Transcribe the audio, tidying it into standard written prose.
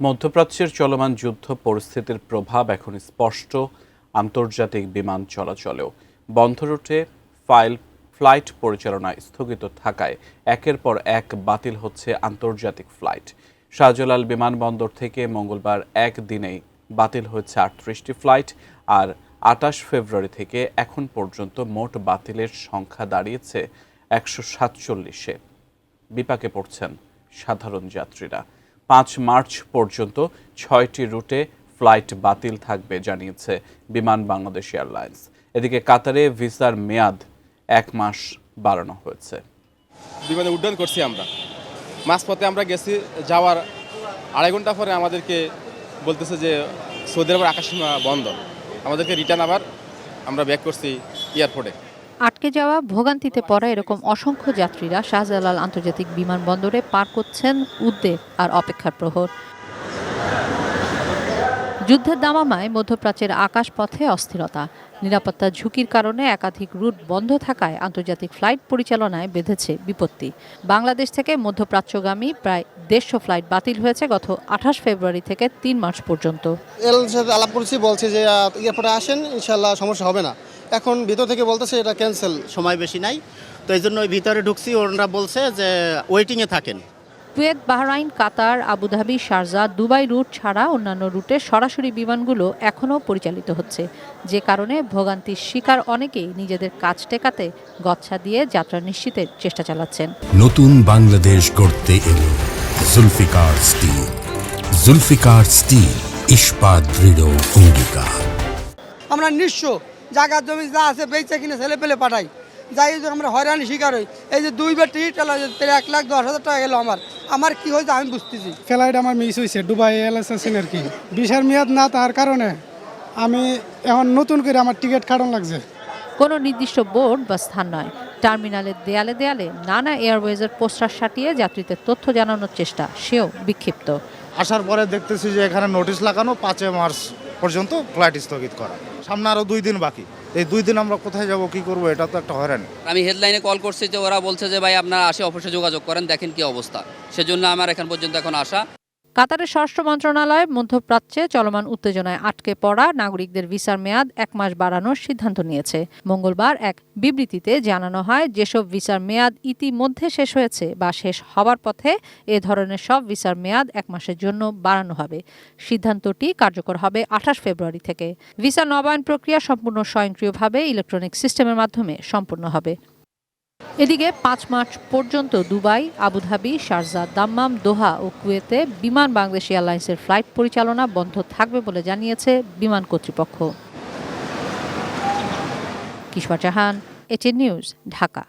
মধ্যপ্রাচ্যের চলমান যুদ্ধ পরিস্থিতির প্রভাব এখন স্পষ্ট আন্তর্জাতিক বিমান চলাচলেও। বন্ধ রুটে ফ্লাইট পরিচালনা স্থগিত থাকায় একের পর এক বাতিল হচ্ছে আন্তর্জাতিক ফ্লাইট। শাহজালাল বিমানবন্দর থেকে মঙ্গলবার একদিনেই বাতিল হয়েছে ৩৮টি ফ্লাইট, আর ২৮ ফেব্রুয়ারি থেকে এখন পর্যন্ত মোট বাতিলের সংখ্যা দাঁড়িয়েছে ১৪৭-এ। বিপাকে পড়ছেন সাধারণ যাত্রীরা। ৫ মার্চ পর্যন্ত ৬টি রুটে ফ্লাইট বাতিল থাকবে জানিয়েছে বিমান বাংলাদেশ এয়ারলাইন্স। এদিকে কাতারে ভিসার মেয়াদ ১ মাস বাড়ানো হয়েছে। বিমানে উড্ডয়ন করছি আমরা, মাঝপথে আমরা গেছি, যাওয়ার ২.৫ ঘন্টা পরে আমাদেরকে বলতেছে যে সৌদি আরবের আকাশসীমা বন্ধ। আমাদেরকে রিটার্ন আবার আমরা ব্যাক করছি এয়ারপোর্টে। আটকে যাওয়া ভোগান্তিতে পড়া এরকম অসংখ্য যাত্রীরা শাহজালাল আন্তর্জাতিক বিমানবন্দরে পার করছেন উদ্বেগ আর অপেক্ষার প্রহর। যুদ্ধের দামামায় মধ্যপ্রাচ্যের আকাশপথে অস্থিরতা, নিরাপত্তা ঝুঁকির কারণে একাধিক রুট বন্ধ থাকায় আন্তর্জাতিক ফ্লাইট পরিচালনায় বেঁধেছে বিপত্তি। বাংলাদেশ থেকে মধ্যপ্রাচ্যগামী প্রায় ১৫০ ফ্লাইট বাতিল হয়েছে গত ২৮ ফেব্রুয়ারি থেকে ৩ মার্চ পর্যন্ত। এয়ারলাইনের সাথে আলাপ করেছি, বলছে যে এয়ারপোর্টে আসেন, ইনশাল্লাহ সমস্যা হবে না। এখন ভিতর থেকে বলতেছে এটা ক্যান্সেল, সময় বেশি নাই, তো এই জন্য ভিতরে ঢুকছি। ওনারা বলছে যে ওয়েটিংয়ে থাকেন। কুয়েত, বাহরাইন, কাতার, আবুধাবি, শারজাহ, দুবাই রুট ছাড়া অন্যান্য রুটে সরাসরি বিমানগুলো এখনও পরিচালিত হচ্ছে, যে কারণে ভোগান্তির শিকার অনেকেই নিজেদের কাজ টেকাতে গচ্ছা দিয়ে যাত্রা নিশ্চিতের চেষ্টা চালাচ্ছেন। নতুন বাংলাদেশ গড়তে এলো জুলফিকার স্টিল। জুলফিকার স্টিল, ইস্পাত দৃঢ় অঙ্গীকার। আমরা নিঃস্ব, জায়গা জমি যা আছে বেচে কিনে ছেলে পেলে পাঠাই, যাই আমরা হয়রানি শিকার হই। এই যে 2বার টিকিট ১,১০,০০০ টাকা গেল আমার কি হয়েছে আমি বুঝতেছি। ফ্লাইট আমার মিস হয়েছে, দুবাই এয়ারলাইন্স আর কি ভিসার মেয়াদ না তার কারণে আমি এখন নতুন করে আমার টিকিট কাটন লাগছে। কোনো নির্দিষ্ট বোর্ড বা স্থান নয়, টার্মিনালের দেয়ালে দেয়ালে নানা এয়ারওয়েজের পোস্টার সাটিয়ে যাত্রীদের তথ্য জানানোর চেষ্টা, সেও বিক্ষিপ্ত। আসার পরে দেখতেছি যে এখানে নোটিশ লাগানো ৫ মার্চ পর্যন্ত ফ্লাইট স্থগিত করা। সামনে আরও 2 দিন বাকি। এই 2 দিন আমরা কোথায় যাব, কি করব, এটা তো একটা হয়রানি। আমি হেডলাইনে কল করছি যে ওরা বলছে যে ভাই আপনারা আসে অফিসে যোগাযোগ করেন, দেখেন কি অবস্থা। সেজন্য আমার এখান পর্যন্ত এখন আসা। কাতারের স্বরাষ্ট্র মন্ত্রণালয় মধ্যপ্রাচ্যে চলমান উত্তেজনায় আটকে পড়া নাগরিকদের ভিসার মেয়াদ ১ মাস বাড়ানোর সিদ্ধান্ত নিয়েছে। মঙ্গলবার এক বিবৃতিতে জানানো হয়, যেসব ভিসার মেয়াদ ইতিমধ্যে শেষ হয়েছে বা শেষ হবার পথে এ ধরনের সব ভিসার মেয়াদ ১ মাসের জন্য বাড়ানো হবে। সিদ্ধান্তটি কার্যকর হবে ২৮ ফেব্রুয়ারি থেকে। ভিসা নবায়ন প্রক্রিয়া সম্পূর্ণ স্বয়ংক্রিয়ভাবে ইলেকট্রনিক সিস্টেমের মাধ্যমে সম্পূর্ণ হবে। এদিকে ৫ মার্চ পর্যন্ত দুবাই, আবুধাবি, শারজাহ, দাম্মাম, দোহা ও কুয়েতে বিমান বাংলাদেশ এয়ারলাইন্সের ফ্লাইট পরিচালনা বন্ধ থাকবে বলে জানিয়েছে বিমান কর্তৃপক্ষ। কিশোর জাহান, এটিএন নিউজ, ঢাকা।